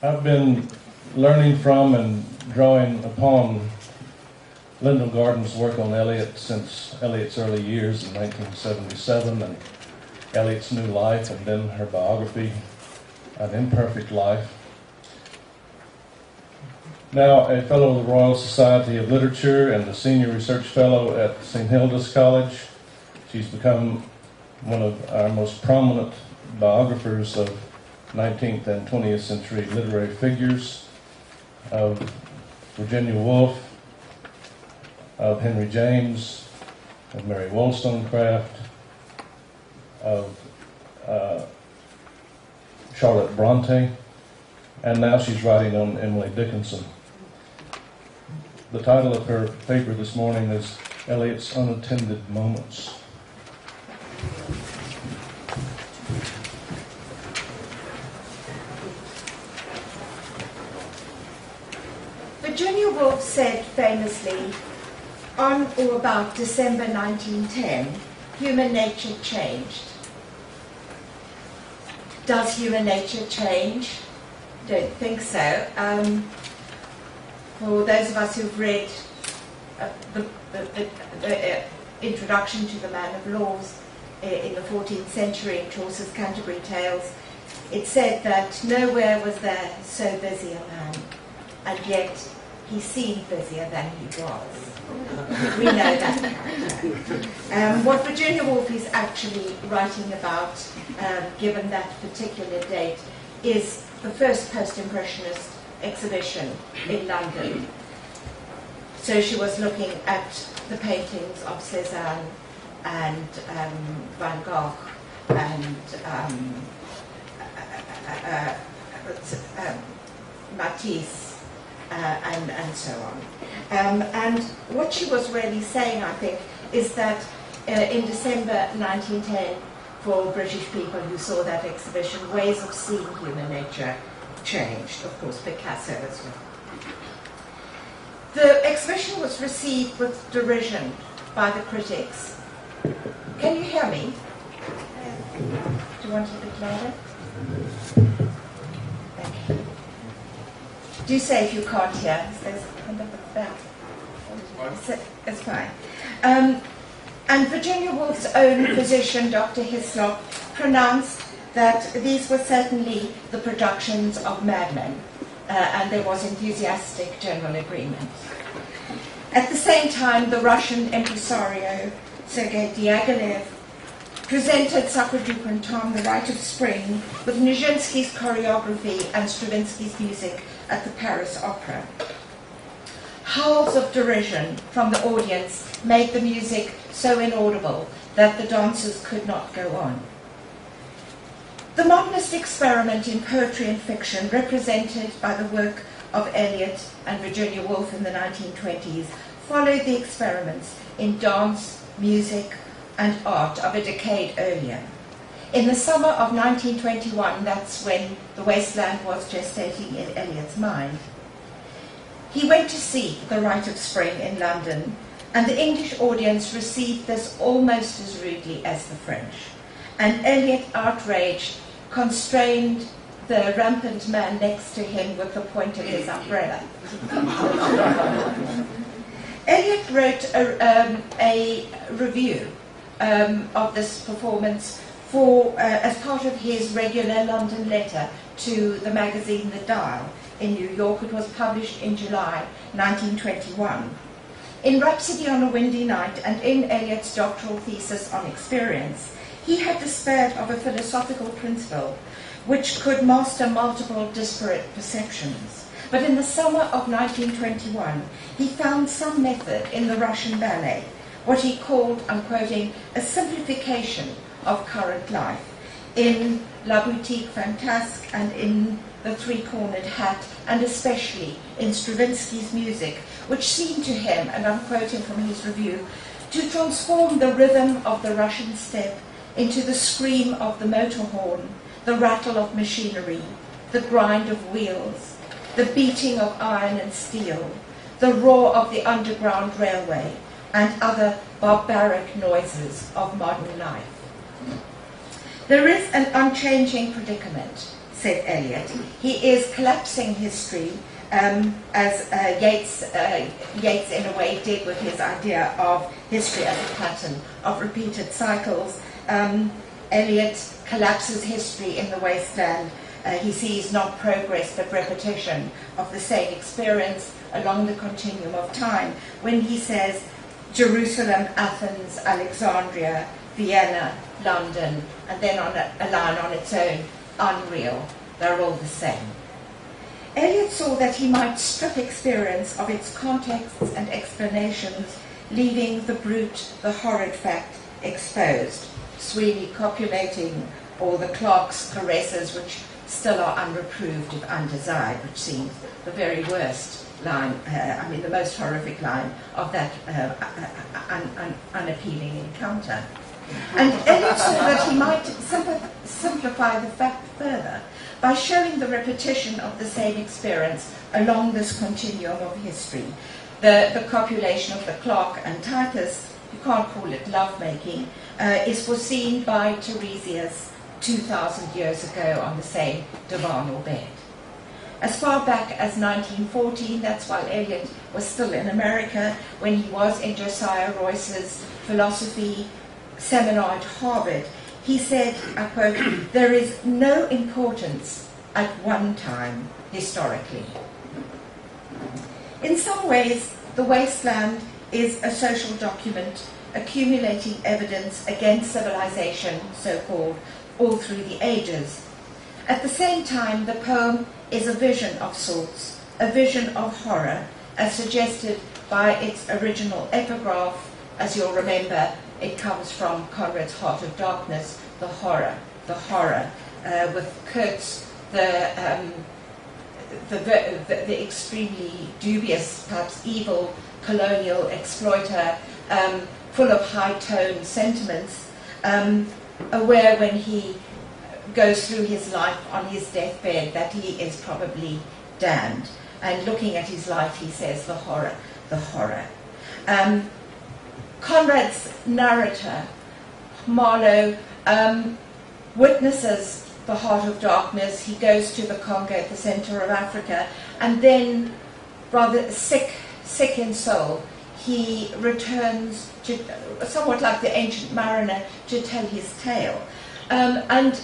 I've been learning from and drawing upon Lyndall Gordon's work on Eliot since Eliot's early years in 1977, and Eliot's New Life, and then her biography, An Imperfect Life. Now a Fellow of the Royal Society of Literature and a Senior Research Fellow at St. Hilda's College, she's become one of our most prominent biographers of 19th and 20th century literary figures, of Virginia Woolf, of Henry James, of Mary Wollstonecraft, of Charlotte Bronte, and now she's writing on Emily Dickinson. The title of her paper this morning is Eliot's Unattended Moments. Virginia Woolf said famously, on or about December 1910, human nature changed. Does human nature change? Don't think so. For those of us who've read the introduction to the Man of Laws in the 14th century in Chaucer's Canterbury Tales, it said that nowhere was there so busy a man, and yet he seemed busier than he was. We know that character. What Virginia Woolf is actually writing about, given that particular date, is the first post-impressionist exhibition in London. So she was looking at the paintings of Cézanne and Van Gogh and Matisse and so on. And what she was really saying, I think, is that in December 1910, for British people who saw that exhibition, ways of seeing human nature changed. Of course, Picasso as well. The exhibition was received with derision by the critics. Can you hear me? Do you want it a bit louder? Thank you. Do say if you can't hear. There's hand up at the back. It's fine. And Virginia Woolf's own physician, Dr. Hislop, pronounced that these were certainly the productions of madmen, and there was enthusiastic general agreement. At the same time, the Russian impresario, Sergei Diaghilev, presented Sacre du Printemps, The Rite of Spring, with Nijinsky's choreography and Stravinsky's music at the Paris Opera. Howls of derision from the audience made the music so inaudible that the dancers could not go on. The modernist experiment in poetry and fiction, represented by the work of Eliot and Virginia Woolf in the 1920s, followed the experiments in dance, music, and art of a decade earlier. In the summer of 1921, that's when The Wasteland was gestating in Eliot's mind, he went to see The Rite of Spring in London, and the English audience received this almost as rudely as the French. And Eliot, outraged, constrained the rampant man next to him with the point of his umbrella. Eliot wrote a review of this performance as part of his regular London letter to the magazine The Dial in New York. It was published in July 1921. In Rhapsody on a Windy Night and in Eliot's doctoral thesis on experience, he had despaired of a philosophical principle which could master multiple disparate perceptions. But in the summer of 1921, he found some method in the Russian ballet, what he called, I'm quoting, a simplification of current life, in La Boutique Fantasque and in The Three-Cornered Hat, and especially in Stravinsky's music, which seemed to him, and I'm quoting from his review, to transform the rhythm of the Russian steppe into the scream of the motor horn, the rattle of machinery, the grind of wheels, the beating of iron and steel, the roar of the underground railway, and other barbaric noises of modern life. There is an unchanging predicament, said Eliot. He is collapsing history, as Yeats in a way did with his idea of history as a pattern of repeated cycles. Eliot collapses history in the wasteland. He sees not progress but repetition of the same experience along the continuum of time when he says Jerusalem, Athens, Alexandria, Vienna, London, and then on a line on its own, unreal. They're all the same. Eliot saw that he might strip experience of its contexts and explanations, leaving the brute, the horrid fact, exposed. Sweeney copulating, or the clerk's caresses, which still are unreproved if undesired, which seems the very worst line, the most horrific line of that unappealing encounter. And Eliot saw that he might simplify the fact further by showing the repetition of the same experience along this continuum of history. The copulation of the clerk and Titus, you can't call it lovemaking, is foreseen by Tiresias 2,000 years ago on the same divanal bed. As far back as 1914, that's while Eliot was still in America, when he was in Josiah Royce's philosophy seminar at Harvard, he said, I quote, "There is no importance at one time historically." In some ways, The Wasteland is a social document accumulating evidence against civilization, so-called, all through the ages. At the same time, the poem is a vision of sorts, a vision of horror, as suggested by its original epigraph. As you'll remember, it comes from Conrad's Heart of Darkness, the horror, with Kurtz, the extremely dubious, perhaps evil colonial exploiter, full of high-tone sentiments, aware when he goes through his life on his deathbed that he is probably damned. And looking at his life, he says, the horror. Conrad's narrator, Marlowe, witnesses the Heart of Darkness. He goes to the Congo at the center of Africa, and then, rather sick in soul, he returns to, somewhat like the ancient mariner, to tell his tale. And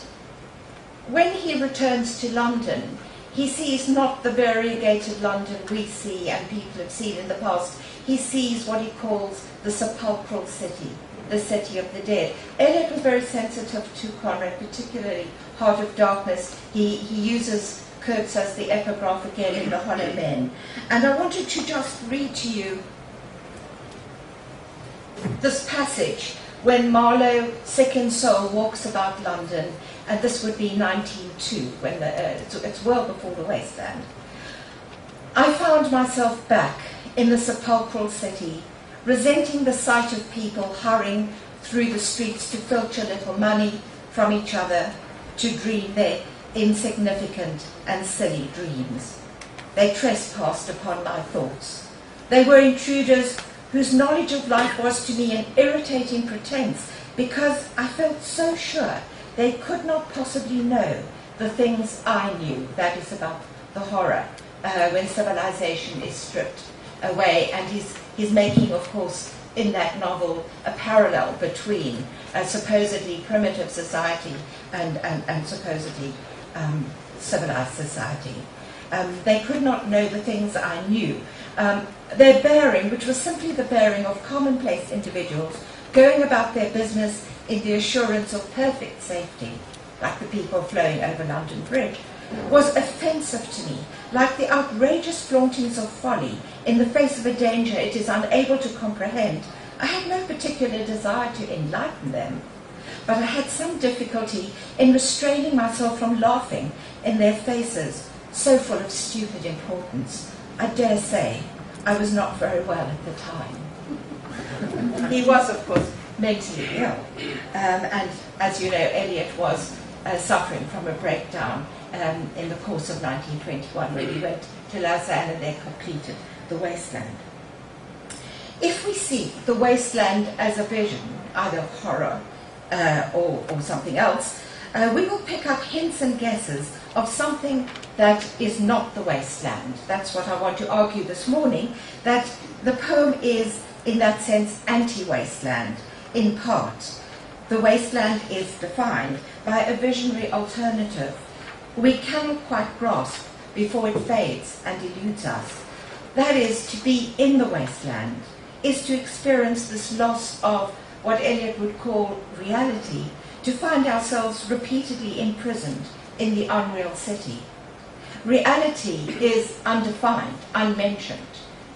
when he returns to London, he sees not the variegated London we see and people have seen in the past. He sees what he calls the sepulchral city, the city of the dead. Eliot was very sensitive to Conrad, particularly Heart of Darkness. He uses Kurtz as the epigraph again in The Hollow Men. And I wanted to just read to you this passage when Marlowe, sick in soul, walks about London, and this would be 1902, when it's well before The Wasteland. "I found myself back in the sepulchral city, resenting the sight of people hurrying through the streets to filch a little money from each other, to dream their insignificant and silly dreams. They trespassed upon my thoughts. They were intruders whose knowledge of life was to me an irritating pretense, because I felt so sure they could not possibly know the things I knew." That is about the horror, when civilization is stripped away. And he's making, of course, in that novel, a parallel between a supposedly primitive society and supposedly civilized society. They could not know the things I knew. Their bearing, which was simply the bearing of commonplace individuals going about their business in the assurance of perfect safety, like the people flowing over London Bridge, was offensive to me, like the outrageous flauntings of folly in the face of a danger it is unable to comprehend. I had no particular desire to enlighten them, but I had some difficulty in restraining myself from laughing in their faces, so full of stupid importance. I dare say I was not very well at the time. He was, of course, mentally ill, and as you know, Eliot was suffering from a breakdown in the course of 1921, when he went to Lausanne and they completed The Wasteland. If we see The Wasteland as a vision, either of horror or something else, we will pick up hints and guesses of something that is not the wasteland. That's what I want to argue this morning, that the poem is, in that sense, anti-wasteland, in part. The wasteland is defined by a visionary alternative we cannot quite grasp before it fades and eludes us. That is, to be in the wasteland, is to experience this loss of what Eliot would call reality, to find ourselves repeatedly imprisoned in the unreal city. Reality is undefined, unmentioned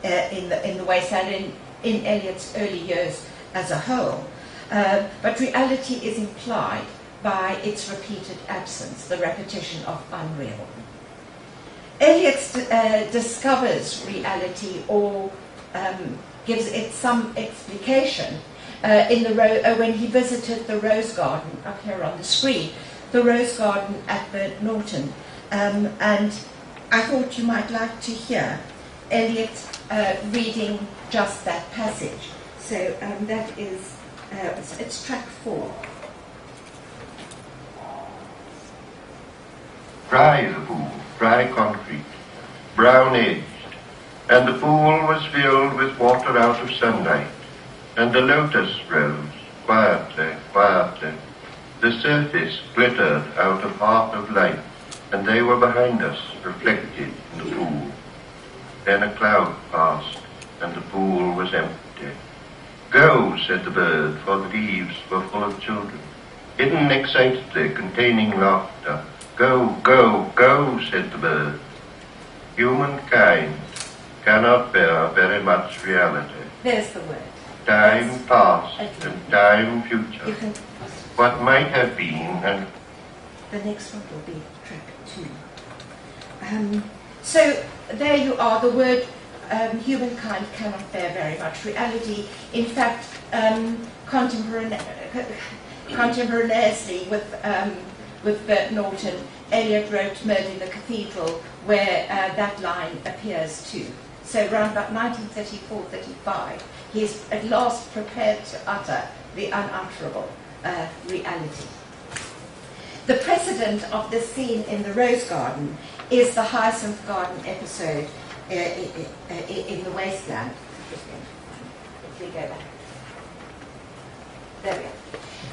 in the wasteland, in Eliot's early years as a whole. But reality is implied by its repeated absence, the repetition of unreal. Eliot discovers reality, or gives it some explication when he visited the rose garden, up here on the screen, the rose garden at Burnt Norton. And I thought you might like to hear Eliot reading just that passage. So that is, it's track 4. Dry the pool, dry concrete, brown edged, and the pool was filled with water out of sunlight, and the lotus rose quietly, quietly. The surface glittered out of heart of light, and they were behind us, reflected in the pool. Then a cloud passed, and the pool was empty. Go, said the bird, for the leaves were full of children, hidden excitedly, containing laughter. Go, go, go, said the bird. Humankind cannot bear very much reality. There's the word. Time past and time future. What might have been and... The next one will be track 2. So there you are, the word humankind cannot bear very much reality. In fact, contemporaneously with Burnt Norton, Eliot wrote Murder in the Cathedral, where that line appears too. So around about 1934-35, he is at last prepared to utter the unutterable reality. The precedent of this scene in the Rose Garden is the Hyacinth Garden episode in the Wasteland. If we go back. There we are.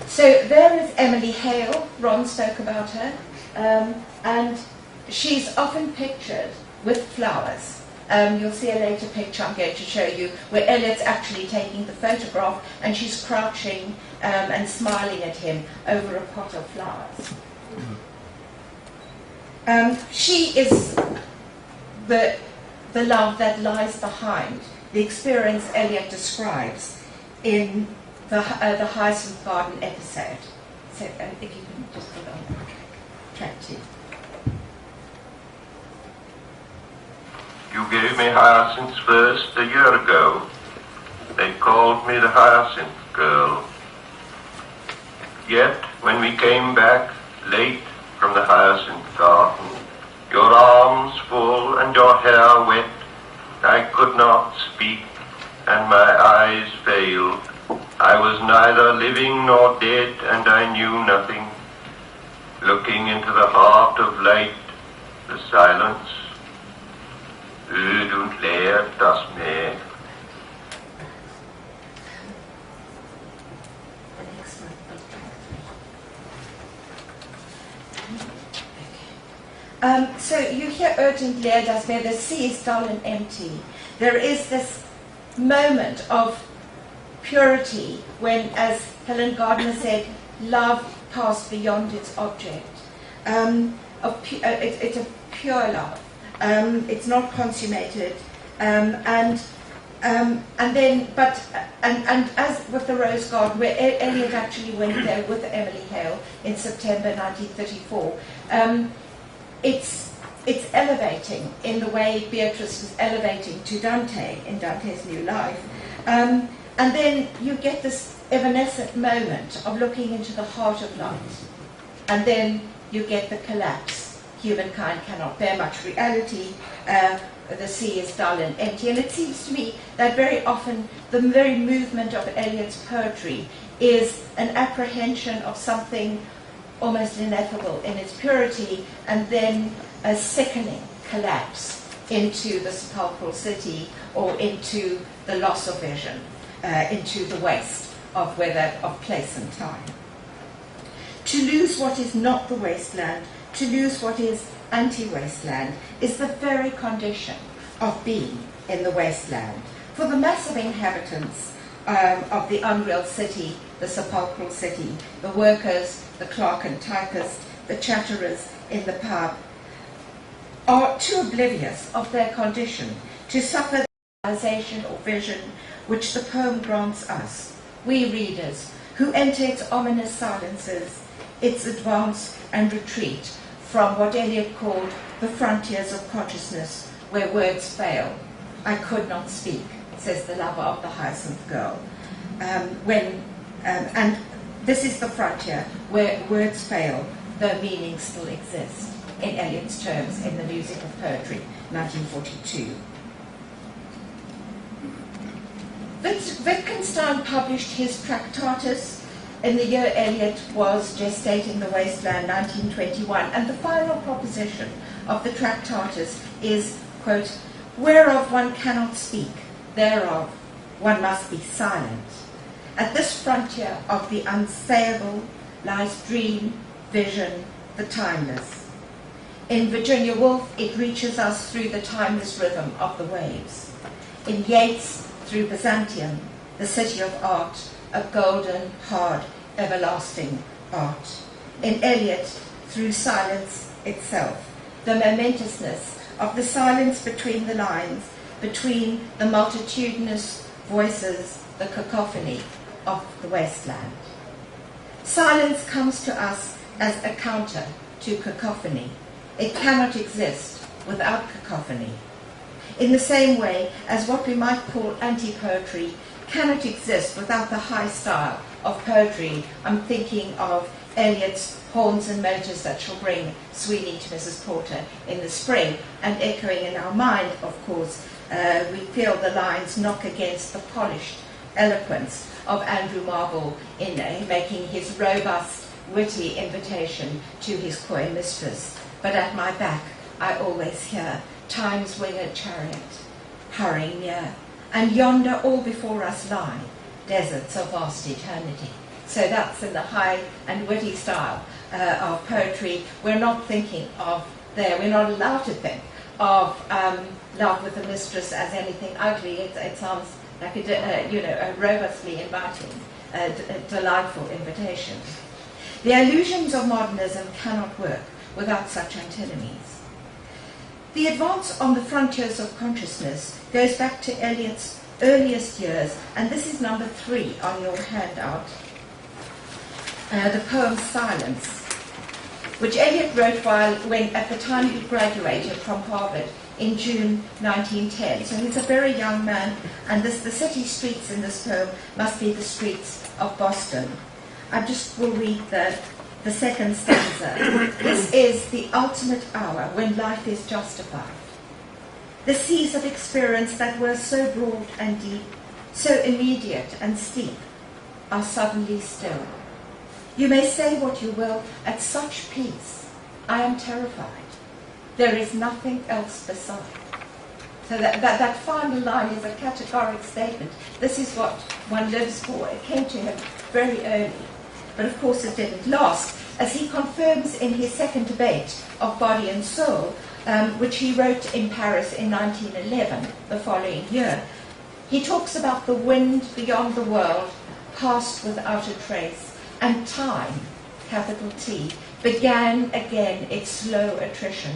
So there is Emily Hale. Ron spoke about her. And she's often pictured with flowers. You'll see a later picture I'm going to show you where Eliot's actually taking the photograph and she's crouching and smiling at him over a pot of flowers. She is the love that lies behind the experience Eliot describes in the Hyacinth Garden episode. So if you can just put on track 2. You gave me hyacinths first a year ago. They called me the Hyacinth Girl. Yet, when we came back late from the Hyacinth Garden, your arms full and your hair wet, I could not speak, and my eyes failed. I was neither living nor dead, and I knew nothing. Looking into the heart of light, the silence, öd und leer das Meer. So you hear urgent leer das Meer, the sea is dull and empty. There is this moment of purity when, as Helen Gardner said, love passed beyond its object. It's a pure love. It's not consummated, and as with the Rose Garden, where Eliot actually went there with Emily Hale in September 1934, it's elevating in the way Beatrice was elevating to Dante in Dante's New Life, and then you get this evanescent moment of looking into the heart of light, and then you get the collapse. Humankind cannot bear much reality. The sea is dull and empty. And it seems to me that very often the very movement of Eliot's poetry is an apprehension of something almost ineffable in its purity, and then a sickening collapse into the sepulchral city, or into the loss of vision, into the waste of place and time. To lose what is not the wasteland, to lose what is anti-wasteland, is the very condition of being in the wasteland. For the mass of inhabitants of the unreal city, the sepulchral city, the workers, the clerk and typist, the chatterers in the pub, are too oblivious of their condition to suffer the realization or vision which the poem grants us, we readers, who enter its ominous silences, its advance and retreat from what Eliot called the frontiers of consciousness, where words fail. I could not speak, says the lover of the hyacinth girl. And this is the frontier where words fail, though meaning still exists, in Eliot's terms, in the Music of Poetry, 1942. Wittgenstein published his Tractatus in the year Eliot was gestating the wasteland, 1921, and the final proposition of the Tractatus is, quote, whereof one cannot speak, thereof one must be silent. At this frontier of the unsayable lies dream, vision, the timeless. In Virginia Woolf, it reaches us through the timeless rhythm of the waves. In Yeats, through Byzantium, the city of art, a golden, hard, everlasting art. In Eliot, through silence itself, the momentousness of the silence between the lines, between the multitudinous voices, the cacophony of the wasteland. Silence comes to us as a counter to cacophony. It cannot exist without cacophony. In the same way as what we might call anti-poetry cannot exist without the high style of poetry. I'm thinking of Eliot's Horns and Motors that shall bring Sweeney to Mrs. Porter in the spring, and echoing in our mind, of course, we feel the lines knock against the polished eloquence of Andrew Marvell in making his robust, witty invitation to his coy mistress. But at my back I always hear time's winged chariot hurrying near, and yonder all before us lie deserts of vast eternity. So that's in the high and witty style of poetry. We're not thinking of we're not allowed to think of love with a mistress as anything ugly. It sounds like a robustly inviting, delightful invitation. The illusions of modernism cannot work without such antinomies. The advance on the frontiers of consciousness goes back to Eliot's earliest years, and this is number 3 on your handout, the poem Silence, which Eliot wrote when at the time he graduated from Harvard in June 1910. So he's a very young man, and the city streets in this poem must be the streets of Boston. I just will read the second stanza. This is the ultimate hour when life is justified. The seas of experience that were so broad and deep, so immediate and steep, are suddenly still. You may say what you will, at such peace, I am terrified. There is nothing else beside. So that final line is a categoric statement. This is what one lives for. It came to him very early. But of course it didn't last, as he confirms in his second debate of Body and Soul, which he wrote in Paris in 1911, the following year. He talks about the wind beyond the world, passed without a trace, and time, capital T, began again its slow attrition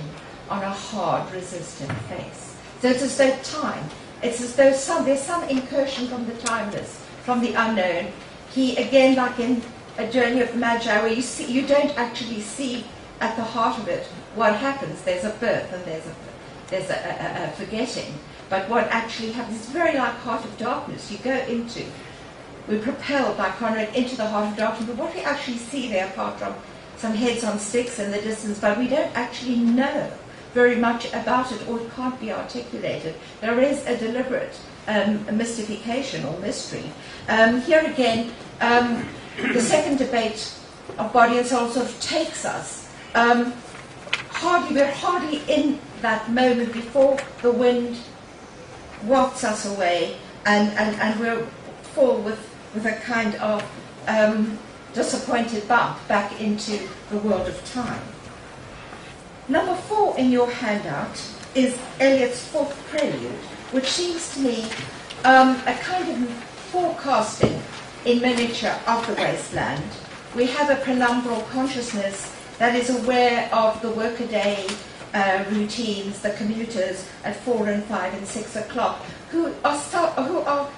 on a hard, resistant face. So it's as though time, it's as though there's some incursion from the timeless, from the unknown. He, again, like in A Journey of the Magi, where you don't actually see at the heart of it what happens. There's a birth and there's a forgetting. But what actually happens is very like Heart of Darkness. You go into, we're propelled by Conrad into the Heart of Darkness, but what we actually see there, apart from some heads on sticks in the distance, but we don't actually know very much about it, or it can't be articulated. There is a deliberate mystification or mystery. Here again, the second debate of body and soul sort of takes us. We're hardly in that moment before the wind wafts us away, and we'll fall with a kind of disappointed bump back into the world of time. Number 4 in your handout is Eliot's 4th prelude, which seems to me a kind of forecasting in miniature of the wasteland. We have a penumbral consciousness that is aware of the workaday routines, the commuters at 4 and 5 and 6 o'clock, who are sort of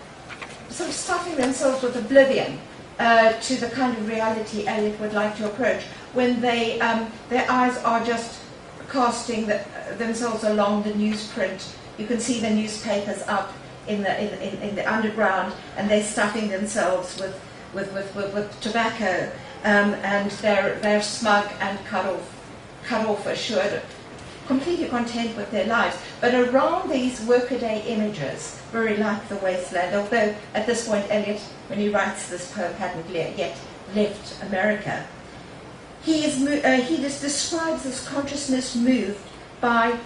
stuffing themselves with oblivion to the kind of reality Eliot would like to approach, when they their eyes are just casting themselves along the newsprint. You can see the newspapers up in the underground, and they're stuffing themselves with tobacco, and they're smug and cut off, assured, completely content with their lives. But around these workaday images, very like the wasteland, although at this point Eliot, when he writes this poem, hadn't yet left America, he just describes this consciousness moved by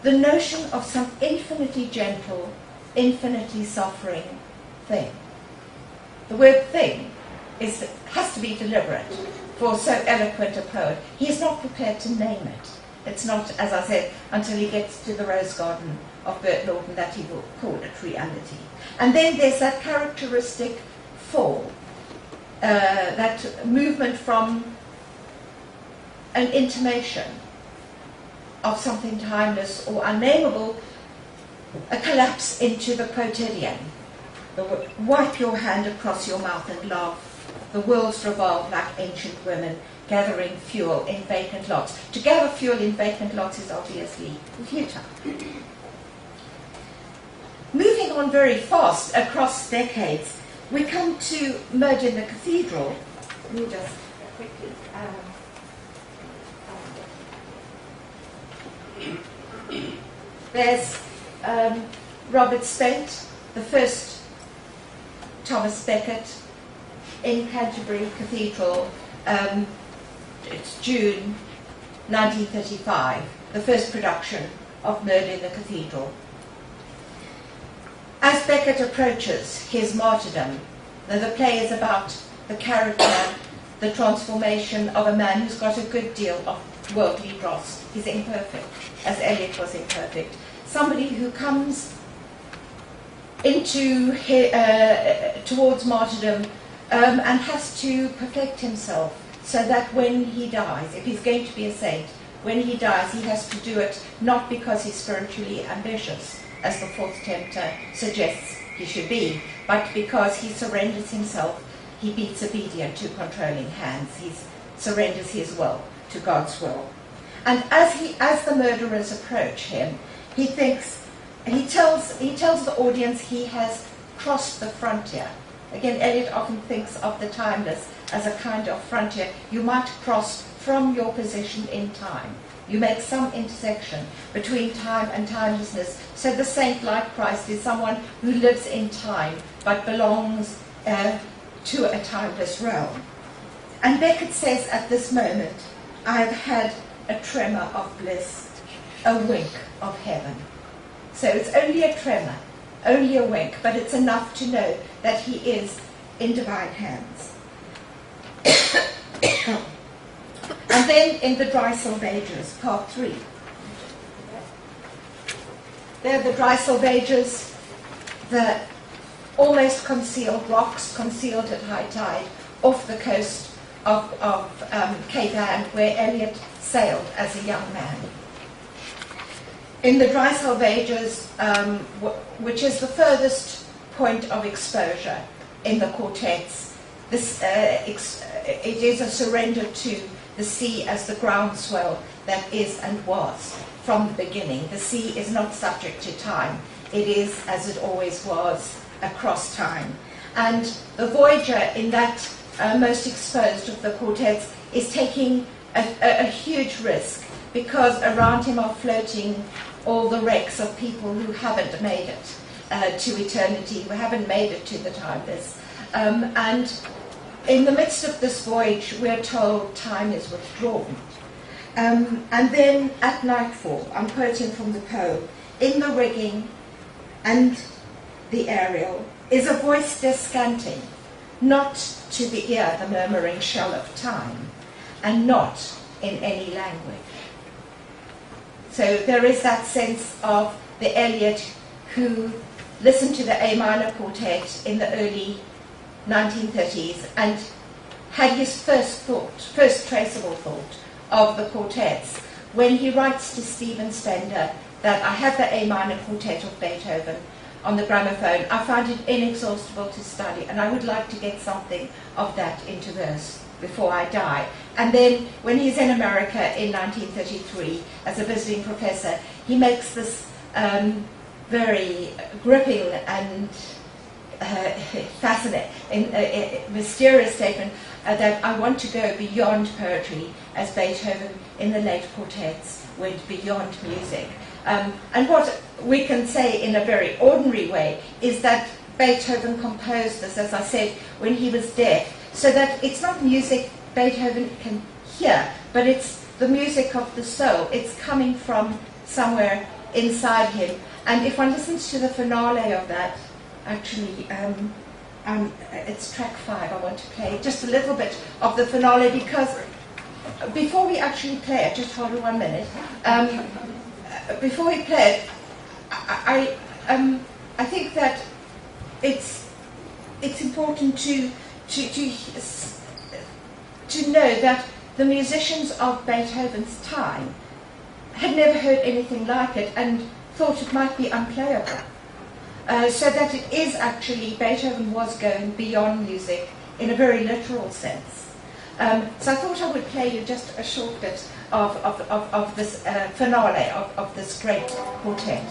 the notion of some infinitely gentle, infinitely suffering thing. The word thing has to be deliberate for so eloquent a poet. He is not prepared to name it. It's not, as I said, until he gets to the rose garden of Bert Lawton that he will call it reality. And then there's that characteristic fall, that movement from an intimation of something timeless or unnameable, a collapse into the quotidian. Wipe your hand across your mouth and laugh. The worlds revolve like ancient women, gathering fuel in vacant lots. To gather fuel in vacant lots is obviously futile. Moving on very fast across decades, we come to Murder in the Cathedral. Let me just quickly... There's Robert Spent, the first Thomas Becket in Canterbury Cathedral. It's June 1935, the first production of Murder in the Cathedral. As Becket approaches his martyrdom, the play is about the character, the transformation of a man who's got a good deal of worldly dross. He's imperfect, as Eliot was imperfect. Somebody who comes into towards martyrdom and has to perfect himself so that when he dies, if he's going to be a saint, when he dies, he has to do it not because he's spiritually ambitious, as the fourth tempter suggests he should be, but because he surrenders himself, he beats obedient to controlling hands, he surrenders his will to God's will. And as the murderers approach him, he tells the audience he has crossed the frontier. Again, Eliot often thinks of the timeless as a kind of frontier. You might cross from your position in time. You make some intersection between time and timelessness. So the saint, like Christ, is someone who lives in time but belongs to a timeless realm. And Becket says at this moment, I have had a tremor of bliss, a wink of heaven. So it's only a tremor, only a wink, but it's enough to know that he is in divine hands. And then in the Dry Salvages, part 3. There are the Dry Salvages, the almost concealed rocks, concealed at high tide, off the coast of Cape Ann, where Eliot sailed as a young man. In the Dry Salvages, which is the furthest point of exposure in the quartets, it is a surrender to the sea as the groundswell that is and was from the beginning. The sea is not subject to time. It is, as it always was, across time. And the voyager in that most exposed of the quartets is taking a huge risk, because around him are floating all the wrecks of people who haven't made it to eternity, who haven't made it to the timeless. And in the midst of this voyage, we're told time is withdrawn. And then at nightfall, I'm quoting from the poem, in the rigging and the aerial is a voice descanting, not to the ear the murmuring shell of time, and not in any language. So there is that sense of the Eliot who listened to the A minor quartet in the early 1930s and had his first traceable thought of the quartets when he writes to Stephen Spender that I have the A minor quartet of Beethoven on the gramophone. I find it inexhaustible to study, and I would like to get something of that into verse before I die. And then when he's in America in 1933 as a visiting professor, he makes this very gripping and fascinating, mysterious statement that I want to go beyond poetry, as Beethoven in the late quartets went beyond music. And what we can say in a very ordinary way is that Beethoven composed this, as I said, when he was deaf, so that it's not music Beethoven can hear, but it's the music of the soul. It's coming from somewhere inside him. And if one listens to the finale of that, actually, it's track 5. I want to play just a little bit of the finale, because before we actually play it, just hold on 1 minute. Before we play it, I think that it's important to know that the musicians of Beethoven's time had never heard anything like it and thought it might be unplayable. So that it is actually, Beethoven was going beyond music in a very literal sense. So I thought I would play you just a short bit of this finale of this great quartet.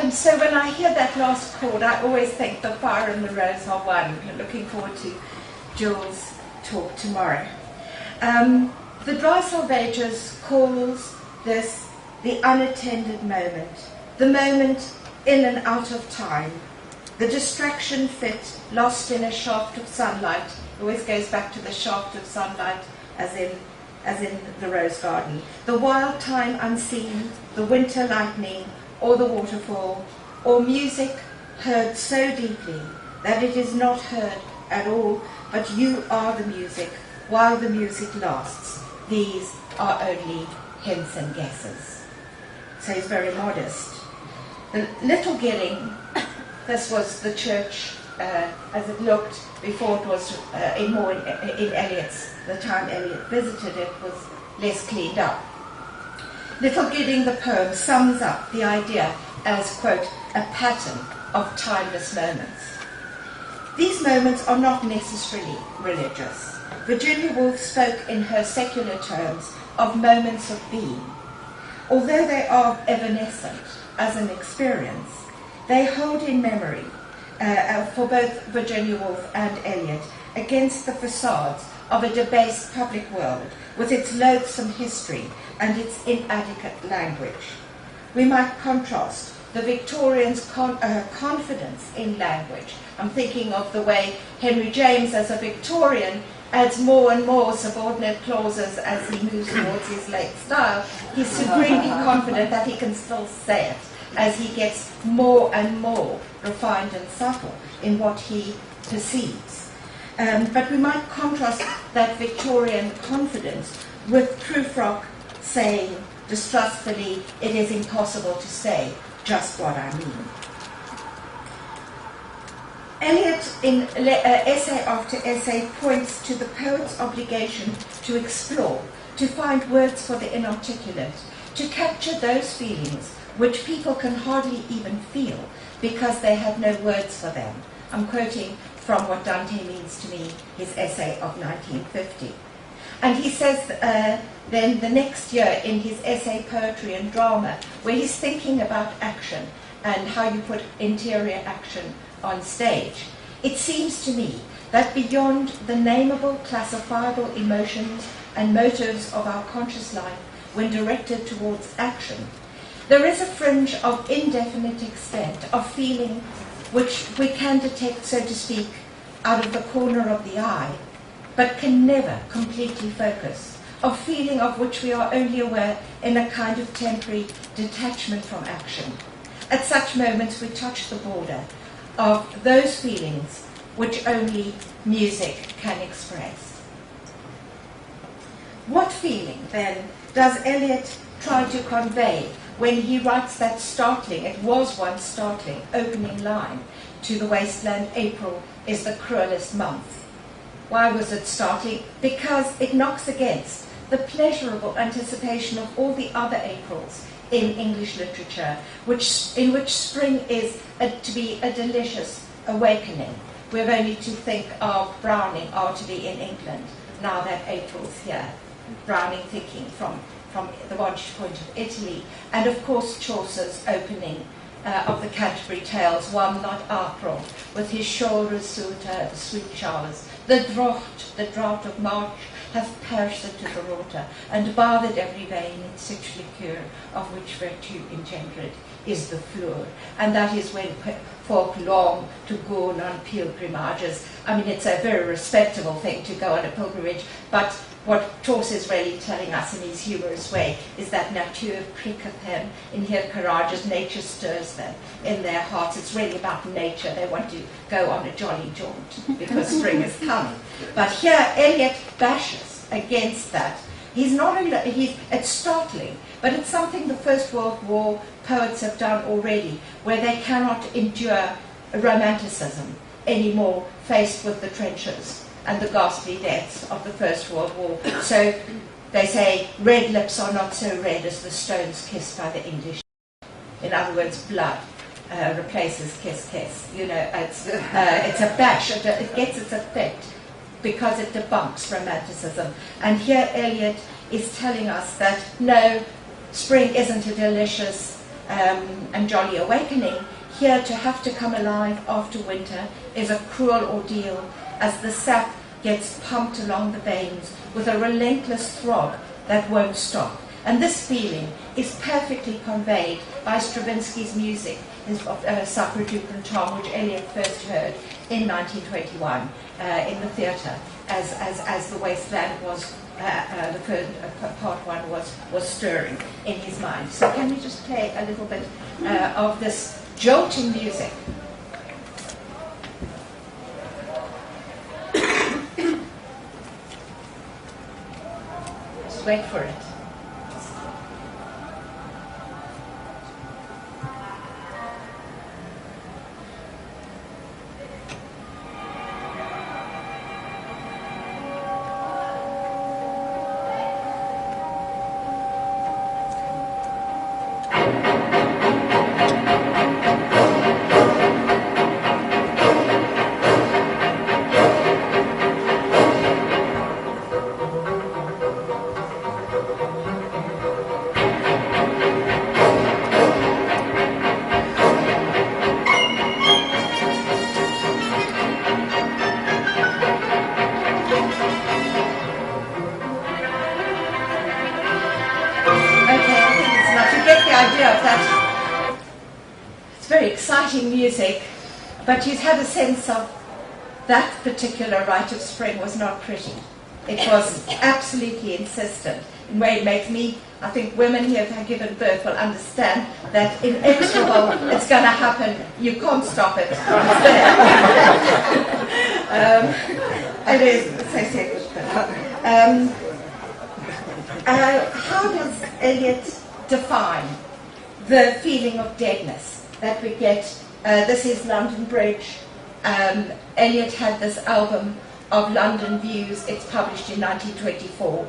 So when I hear that last chord, I always think the fire and the rose are one. Looking forward to Jules' talk tomorrow. The Dry Salvages calls this the unattended moment, the moment in and out of time, the distraction fit, lost in a shaft of sunlight. It always goes back to the shaft of sunlight as in the rose garden. The wild time unseen, the winter lightning, or the waterfall, or music heard so deeply that it is not heard at all, but you are the music while the music lasts. These are only hints and guesses. So he's very modest. The Little Gidding, this was the church as it looked before it was in Eliot's, the time Eliot visited it was less cleaned up. Little Gidding, the poem, sums up the idea as, quote, a pattern of timeless moments. These moments are not necessarily religious. Virginia Woolf spoke in her secular terms of moments of being. Although they are evanescent as an experience, they hold in memory, for both Virginia Woolf and Eliot, against the facades of a debased public world with its loathsome history and its inadequate language. We might contrast the Victorians' confidence in language. I'm thinking of the way Henry James, as a Victorian, adds more and more subordinate clauses as he moves towards his late style. He's supremely confident that he can still say it as he gets more and more refined and subtle in what he perceives. But we might contrast that Victorian confidence with Prufrock saying distrustfully, "It is impossible to say just what I mean." Eliot, in essay after essay, points to the poet's obligation to explore, to find words for the inarticulate, to capture those feelings which people can hardly even feel because they have no words for them. I'm quoting from What Dante Means to Me, his essay of 1950. And he says then the next year in his essay Poetry and Drama, where he's thinking about action and how you put interior action on stage, it seems to me that beyond the nameable, classifiable emotions and motives of our conscious life when directed towards action, there is a fringe of indefinite extent of feeling which we can detect, so to speak, out of the corner of the eye, but can never completely focus, of feeling of which we are only aware in a kind of temporary detachment from action. At such moments we touch the border of those feelings which only music can express. What feeling, then, does Eliot try to convey when he writes that startling, it was once startling, opening line to The Wasteland, "April is the cruelest month"? Why was it startling? Because it knocks against the pleasurable anticipation of all the other Aprils in English literature, in which spring is to be a delicious awakening. We have only to think of Browning, Are to Be in England, now that April's here. Browning thinking from the vantage point of Italy, and of course Chaucer's opening of the Canterbury Tales, "One not April, with his shoulders suitor, the sweet showers. The drought of March hath perished to the water, and bathed every vein in such liquor, of which virtue engendered is the floor." And that is when folk long to go on pilgrimages. I mean, it's a very respectable thing to go on a pilgrimage, but what Chaucer is really telling us in his humorous way is that nature pricketh them, in her courageous nature stirs them in their hearts. It's really about nature. They want to go on a jolly jaunt because spring is coming. But here Eliot bashes against that. It's startling, but it's something the First World War poets have done already, where they cannot endure romanticism anymore faced with the trenches and the ghastly deaths of the First World War. So they say, red lips are not so red as the stones kissed by the English. In other words, blood replaces kiss, kiss. You know, it's a bash. It gets its effect because it debunks romanticism. And here Eliot is telling us that no, spring isn't a delicious and jolly awakening. Here to have to come alive after winter is a cruel ordeal, as the sap gets pumped along the veins with a relentless throb that won't stop. And this feeling is perfectly conveyed by Stravinsky's music of Sacre du Printemps, which Eliot first heard in 1921 in the theatre, as The Wasteland was, the third part one was stirring in his mind. So can we just play a little bit of this jolting music? wait for it. Exciting music, but you'd have a sense of that particular rite of spring was not pretty. It was absolutely insistent in a way it makes me, I think women who have given birth will understand that inexorable, it's going to happen, you can't stop it, it's there. It is associated with birth. How does Eliot define the feeling of deadness that we get? This is London Bridge. Eliot had this album of London Views. It's published in 1924,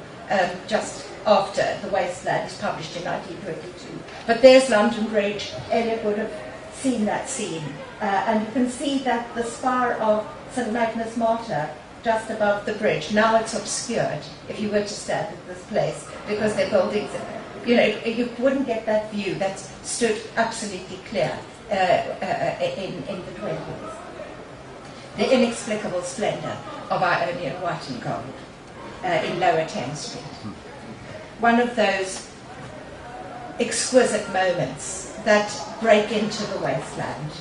just after The Wasteland is published in 1922. But there's London Bridge. Eliot would have seen that scene. And you can see that the spire of St. Magnus Martyr just above the bridge, now it's obscured if you were to stand at this place, because their buildings, you wouldn't get that view that stood absolutely clear in the 20s. The inexplicable splendour of Ionian white and gold in Lower Thames Street. One of those exquisite moments that break into the wasteland,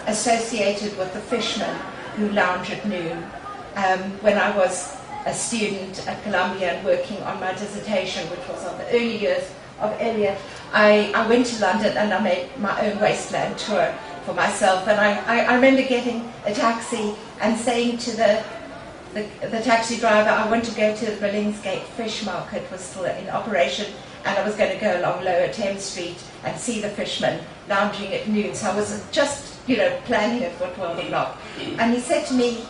associated with the fishermen who lounge at noon. When I was a student at Columbia and working on my dissertation, which was on the early years of Eliot, I went to London and I made my own wasteland tour for myself. And I remember getting a taxi and saying to the taxi driver, I want to go to the Billingsgate Fish Market, was still in operation, and I was going to go along Lower Thames Street and see the fishermen lounging at noon. So I was just, planning it for 12 o'clock. And he said to me,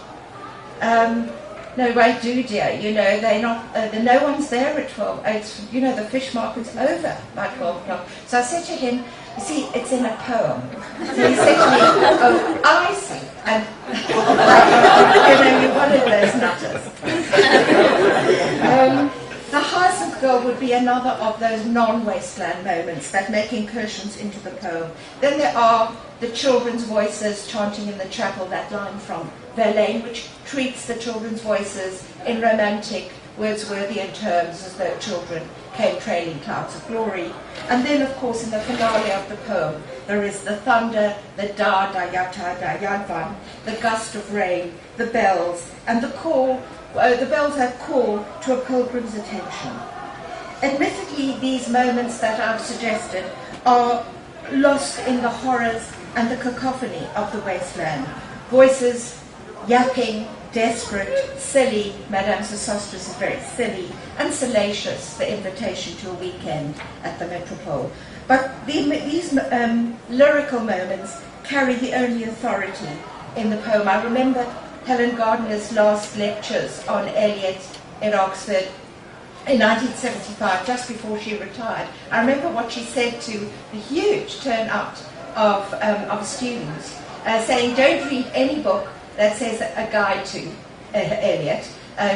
no, wait, dear, they're not, no one's there at 12. It's, the fish market's over by 12 o'clock. So I said to him, you see, it's in a poem. So he said to me, oh, I see. And, you're one of those nutters. The Hyacinth Girl would be another of those non-wasteland moments that make incursions into the poem. Then there are the children's voices chanting in the chapel, that line from Verlaine, which treats the children's voices in romantic, Wordsworthian terms as though children came trailing clouds of glory. And then, of course, in the finale of the poem, there is the thunder, the da-da-yata da-yadvan, the gust of rain, the bells, and the call. The bells that call to a pilgrim's attention. Admittedly, these moments that I've suggested are lost in the horrors and the cacophony of the wasteland. Voices yapping, desperate, silly. Madame Sosostris is very silly, and salacious, the invitation to a weekend at the Metropole. But these lyrical moments carry the only authority in the poem. I remember Helen Gardiner's last lectures on Eliot in Oxford in 1975, just before she retired. I remember what she said to the huge turnout of students, saying, don't read any book that says a guide to Eliot.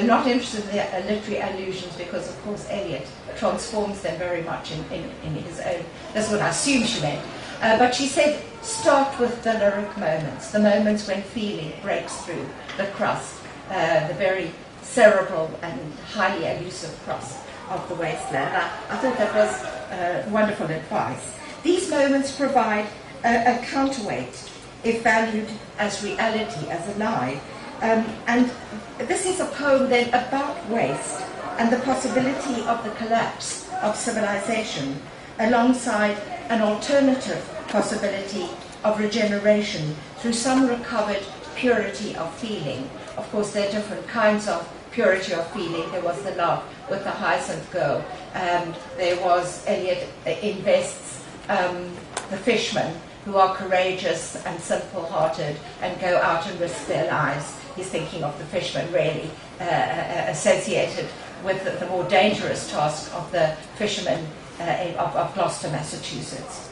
Not interested in the literary allusions, because, of course, Eliot transforms them very much in his own. That's what I assume she meant. But she said, start with the lyric moments, the moments when feeling breaks through the crust, the very cerebral and highly elusive crust of the wasteland. I thought that was wonderful advice. These moments provide a counterweight, if valued as reality, as a lie. And this is a poem then about waste and the possibility of the collapse of civilization, alongside an alternative possibility of regeneration through some recovered purity of feeling. Of course, there are different kinds of purity of feeling. There was the love with the Hyacinth Girl. And there was Eliot invests the fishermen who are courageous and simple-hearted and go out and risk their lives. He's thinking of the fishermen really associated with the more dangerous task of the fishermen of Gloucester, Massachusetts.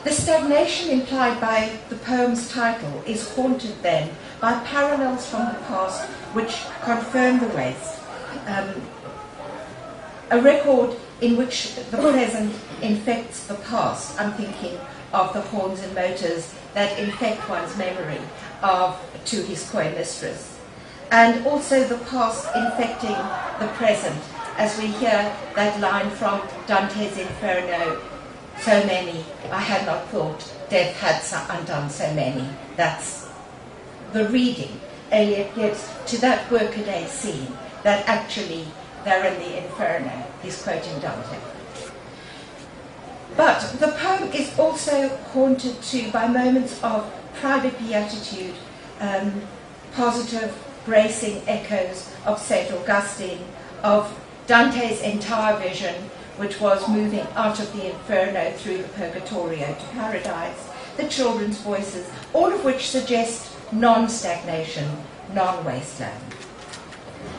The stagnation implied by the poem's title is haunted then by parallels from the past which confirm the waste. A record in which the present infects the past. I'm thinking of the horns and motors that infect one's memory of To His Coy Mistress. And also the past infecting the present, as we hear that line from Dante's Inferno, so many, I had not thought, death had undone so many. That's the reading Eliot gives to that workaday scene, that actually they're in the Inferno. He's quoting Dante. But the poem is also haunted too by moments of private beatitude, positive, bracing echoes of St. Augustine, of Dante's entire vision, which was moving out of the Inferno through the Purgatorio to paradise, the children's voices, all of which suggest non-stagnation, non-wasteland.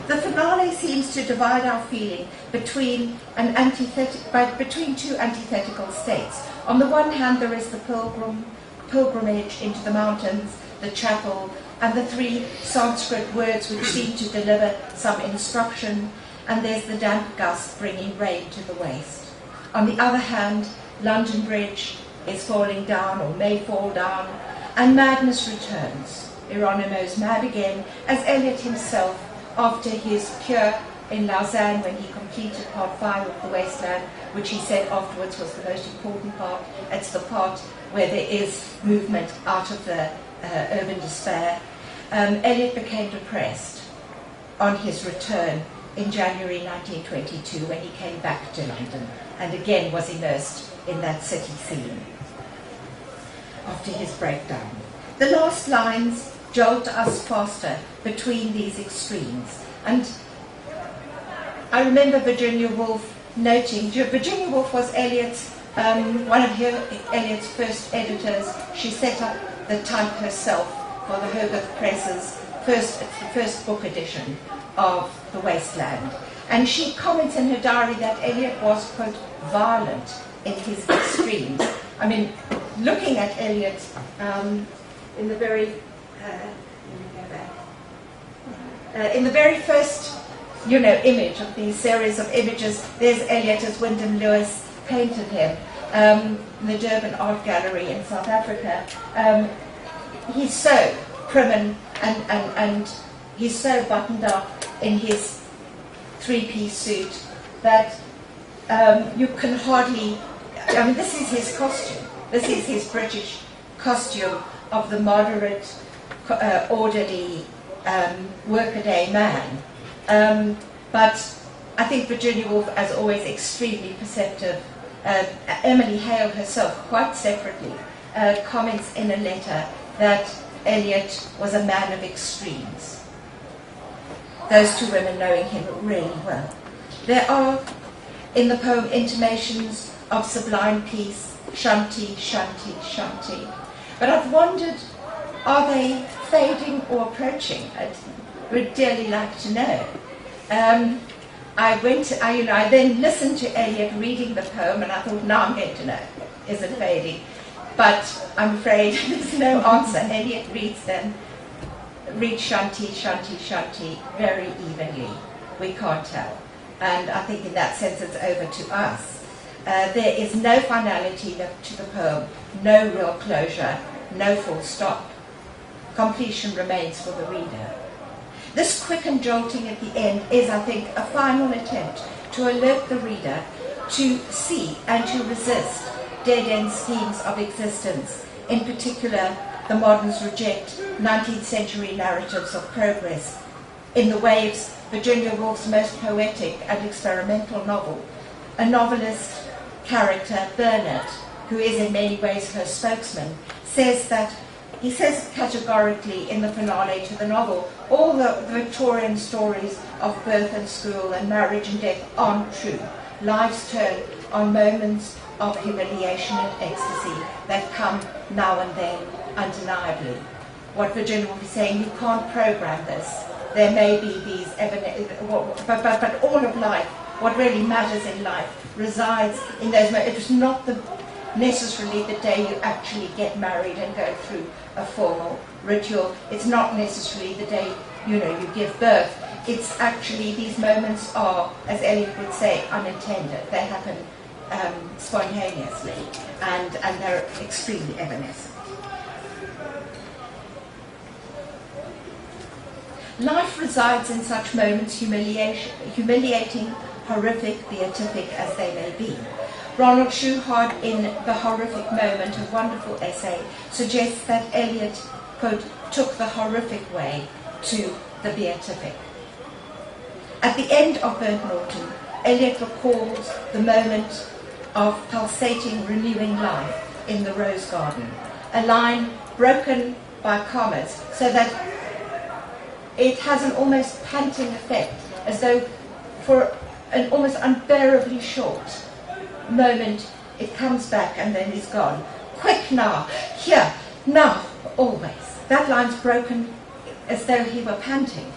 The finale seems to divide our feeling between two antithetical states. On the one hand, there is the pilgrimage into the mountains, the chapel, and the three Sanskrit words which seem to deliver some instruction, and there's the damp gust bringing rain to the waste. On the other hand, London Bridge is falling down or may fall down, and madness returns. Hieronymo's mad again, as Eliot himself, after his cure in Lausanne when he completed part 5 of The Wasteland, which he said afterwards was the most important part. It's the part where there is movement out of the urban despair. Eliot became depressed on his return in January 1922 when he came back to London and again was immersed in that city scene after his breakdown. The last lines jolt us faster between these extremes. And I remember Virginia Woolf noting, Virginia Woolf was Eliot's, one of Eliot's first editors. She set up the type herself for the Hogarth Press's first book edition of The Wasteland. And she comments in her diary that Eliot was, quote, violent in his extremes. I mean, looking at Eliot in the very in the very first, image of these series of images, there's Eliot as Wyndham Lewis painted him in the Durban Art Gallery in South Africa. He's so prim and he's so buttoned up in his three-piece suit that you can hardly, this is his costume. This is his British costume of the moderate, orderly, workaday man. But I think Virginia Woolf, as always, extremely perceptive. Emily Hale herself, quite separately, comments in a letter that Eliot was a man of extremes. Those two women knowing him really well. There are, in the poem, intimations of sublime peace, shanti, shanti, shanti. But I've wondered, are they fading or approaching? I would dearly like to know. I then listened to Eliot reading the poem, and I thought, now I'm going to know, is it fading? But I'm afraid there's no answer. Eliot reads shanti, shanti, shanti very evenly. We can't tell. And I think in that sense it's over to us. There is no finality to the poem, no real closure, no full stop. Completion remains for the reader. This quick and jolting at the end is, I think, a final attempt to alert the reader to see and to resist dead-end schemes of existence. In particular, the moderns reject 19th century narratives of progress. In The Waves, Virginia Woolf's most poetic and experimental novel, a novelist character, Bernard, who is in many ways her spokesman, says that He says categorically in the finale to the novel, all the Victorian stories of birth and school and marriage and death aren't true. Lives turn on moments of humiliation and ecstasy that come now and then, undeniably. What Virginia will be saying, you can't program this. There may be these, but all of life, what really matters in life, resides in those moments. It's not necessarily the day you actually get married and go through a formal ritual. It's not necessarily the day, you give birth. It's actually, these moments are, as Eliot would say, unintended. They happen spontaneously, and they're extremely evanescent. Life resides in such moments, humiliating, horrific, beatific as they may be. Ronald Schuhard, in The Horrific Moment, a wonderful essay, suggests that Eliot, quote, took the horrific way to the beatific. At the end of Burnt Norton, Eliot recalls the moment of pulsating, renewing life in the rose garden, a line broken by commas so that it has an almost panting effect, as though for an almost unbearably short moment it comes back and then is gone. Quick now, here, now, always. That line's broken as though he were panting.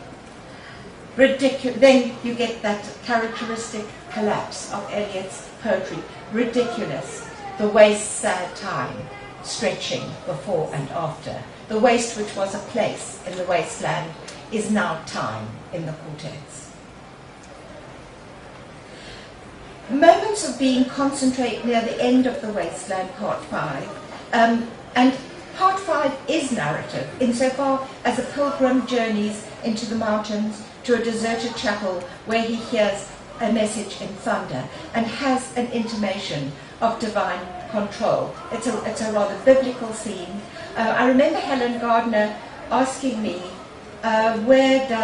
Ridiculous. Then you get that characteristic collapse of Eliot's poetry. Ridiculous. The waste, sad time, stretching before and after. The waste, which was a place in the wasteland, is now time in the quartets. Moments of being concentrate near the end of the wasteland, part 5. And part 5 is narrative, insofar as a pilgrim journeys into the mountains to a deserted chapel where he hears a message in thunder and has an intimation of divine control. It's a rather biblical scene. I remember Helen Gardner asking me, where do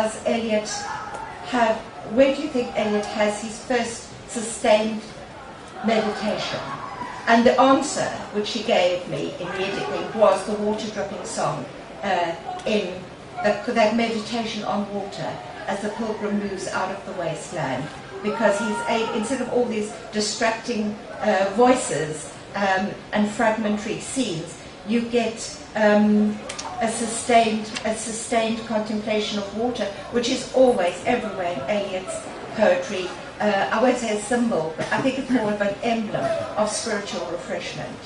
you think Eliot has his first sustained meditation? And the answer which she gave me immediately was the water dripping song in that meditation on water as the pilgrim moves out of the wasteland, because instead of all these distracting voices and fragmentary scenes, you get a sustained contemplation of water, which is always everywhere in Eliot's poetry. I won't say a symbol, but I think it's more of an emblem of spiritual refreshment.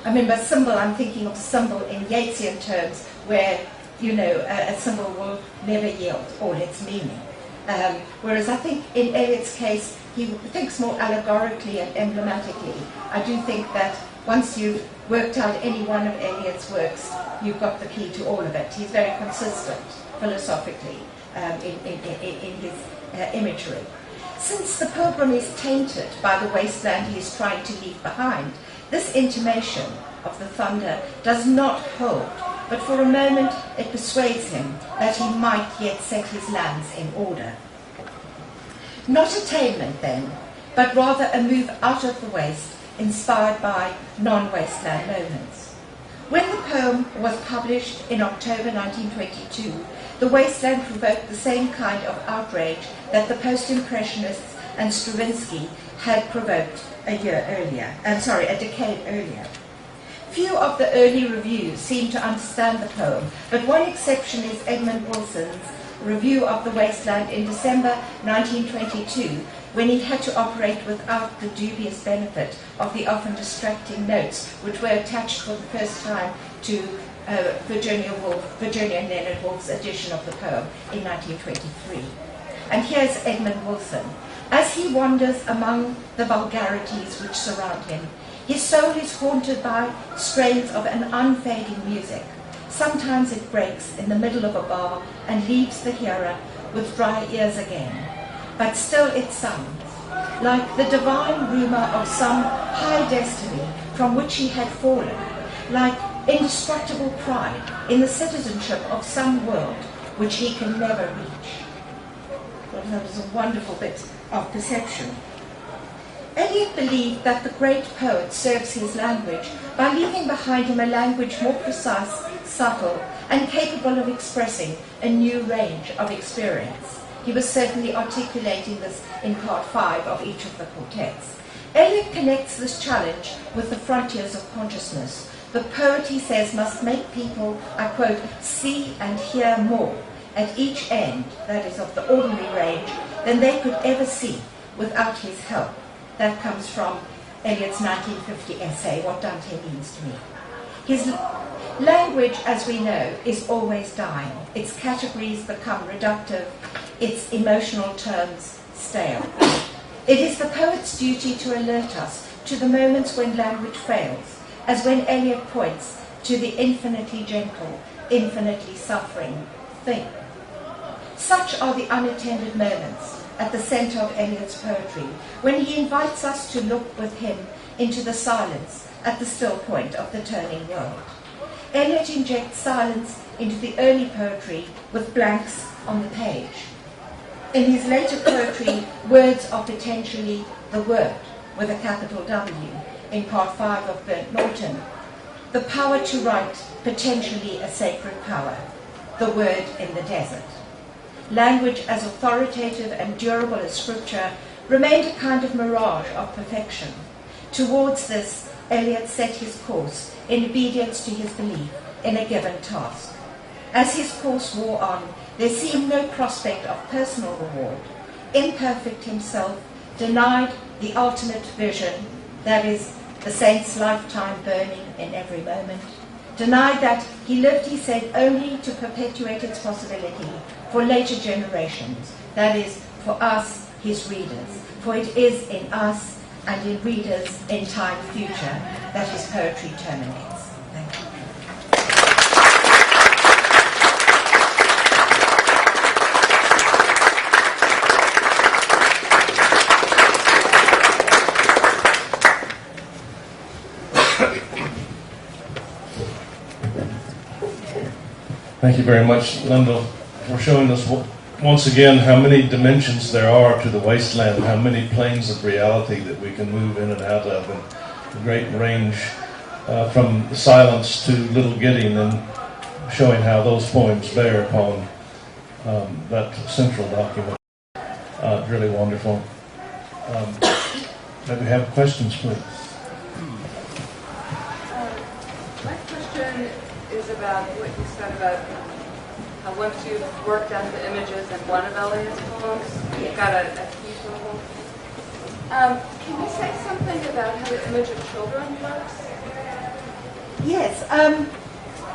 I mean, by symbol, I'm thinking of symbol in Yeatsian terms, where, a symbol will never yield all its meaning. Whereas I think in Eliot's case, he thinks more allegorically and emblematically. I do think that once you've worked out any one of Eliot's works, you've got the key to all of it. He's very consistent philosophically in his imagery. Since the pilgrim is tainted by the wasteland he is trying to leave behind, this intimation of the thunder does not hold, but for a moment it persuades him that he might yet set his lands in order. Not attainment then, but rather a move out of the waste, inspired by non-wasteland moments. When the poem was published in October 1922, the wasteland provoked the same kind of outrage that the post-impressionists and Stravinsky had provoked a decade earlier. Few of the early reviews seem to understand the poem, but one exception is Edmund Wilson's review of the wasteland in December 1922, when he had to operate without the dubious benefit of the often distracting notes which were attached for the first time to Virginia and Leonard Woolf's edition of the poem in 1923. And here's Edmund Wilson. As he wanders among the vulgarities which surround him, his soul is haunted by strains of an unfading music. Sometimes it breaks in the middle of a bar and leaves the hearer with dry ears again. But still it sounds, like the divine rumour of some high destiny from which he had fallen, like indestructible pride in the citizenship of some world which he can never reach. Well, that was a wonderful bit of perception. Eliot believed that the great poet serves his language by leaving behind him a language more precise, subtle, and capable of expressing a new range of experience. He was certainly articulating this in part 5 of each of the quartets. Eliot connects this challenge with the frontiers of consciousness. The poet, he says, must make people, I quote, see and hear more at each end, that is, of the ordinary range, than they could ever see without his help. That comes from Eliot's 1950 essay, What Dante Means to Me. His language, as we know, is always dying. Its categories become reductive, its emotional terms stale. It is the poet's duty to alert us to the moments when language fails, as when Eliot points to the infinitely gentle, infinitely suffering thing. Such are the unattended moments at the centre of Eliot's poetry, when he invites us to look with him into the silence at the still point of the turning world. Eliot injects silence into the early poetry with blanks on the page. In his later poetry, words are potentially the word, with a capital W, in part 5 of Burnt Norton. The power to write, potentially a sacred power, the word in the desert. Language as authoritative and durable as scripture remained a kind of mirage of perfection. Towards this, Eliot set his course in obedience to his belief in a given task. As his course wore on, there seemed no prospect of personal reward. Imperfect himself, denied the ultimate vision, that is, the saint's lifetime burning in every moment, denied that he lived, he said, only to perpetuate its possibility for later generations, that is, for us, his readers, for it is in us and in readers in time future that his poetry terminates. Thank you. Thank you very much, Lyndall, for showing us once again how many dimensions there are to the wasteland, how many planes of reality that we can move in and out of, and the great range from silence to Little Gideon, and showing how those poems bear upon that central document. Really wonderful. Maybe have questions, please. My question is about what you said about how once you've worked out the images in one of Eliot's poems, you've got a key level. Can you say something about how the image of children works? Yes.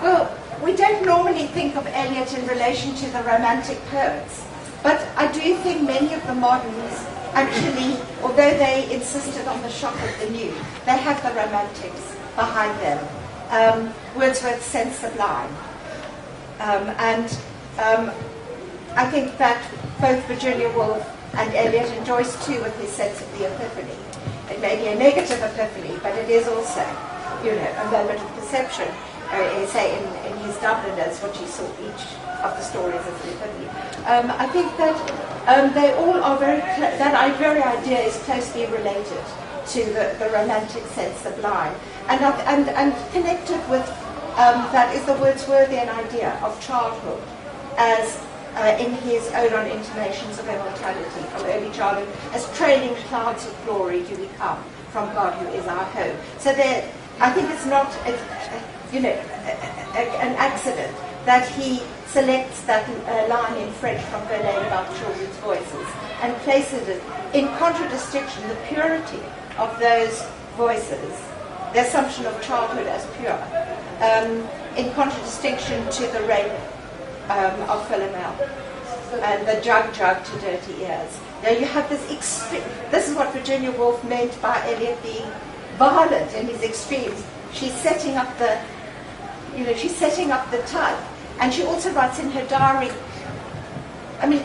Well, we don't normally think of Eliot in relation to the Romantic poets, but I do think many of the moderns actually, although they insisted on the shock of the new, they have the Romantics behind them. Wordsworth's sense sublime. I think that both Virginia Woolf and Eliot, and Joyce too, with his sense of the epiphany. It may be a negative epiphany, but it is also, a moment of perception. Say in his Dubliners, what he saw each of the stories as an epiphany. I think that they all are that very idea is closely related to the Romantic sense sublime, and connected with that is the Wordsworthian idea of childhood, as in his Ode on Intimations of Immortality, from early childhood, as trailing clouds of glory do we come from God who is our home. So there, I think it's not an accident that he selects that line in French from Verlaine about children's voices and places it in contradistinction, the purity of those voices, the assumption of childhood as pure, in contradistinction to the rape of Philomel and the jug to dirty ears. Now you have this this is what Virginia Woolf meant by Eliot being violent in his extremes. She's setting up the tug, and she also writes in her diary. I mean,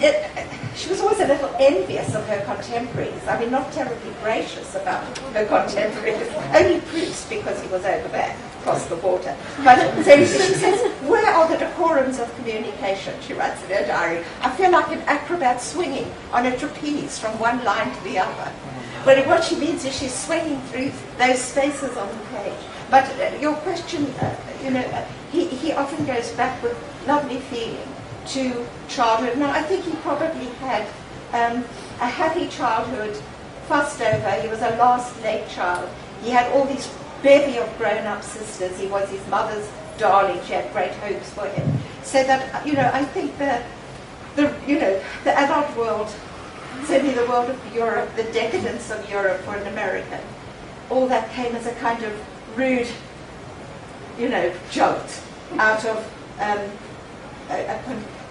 she was always a little envious of her contemporaries. I mean, not terribly gracious about her contemporaries. Only Proust, because he was over there, across the water. But so she says, where are the decorums of communication? She writes in her diary. I feel like an acrobat swinging on a trapeze from one line to the other. Well, what she means is she's swinging through those spaces on the page. But your question, he often goes back with lovely feeling to childhood. Now, I think he probably had a happy childhood, fussed over. He was a last late child. He had all these bevy of grown-up sisters. He was his mother's darling. She had great hopes for him. So that, I think the adult world, certainly the world of Europe, the decadence of Europe for an American, all that came as a kind of rude, jolt out of,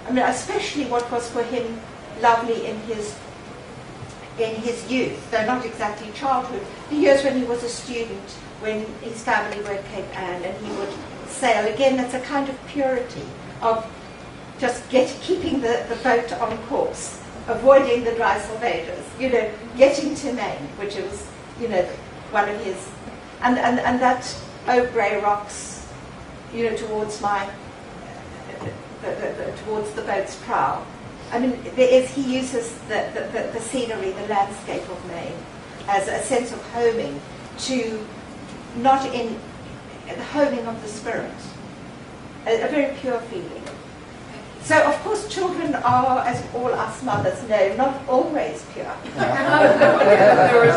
especially what was for him lovely in his youth, though not exactly childhood, the years when he was a student, when his family were at Cape Ann, and he would sail. Again, that's a kind of purity of just keeping the boat on course, avoiding the dry Sylvanas, getting to Maine, which was, one of his, and that grey rocks, towards towards the boat's prow. I mean, he uses the scenery, the landscape of Maine, as a sense of homing, not in the homing of the spirit, a very pure feeling. So, of course, children are, as all us mothers know, not always pure. If there was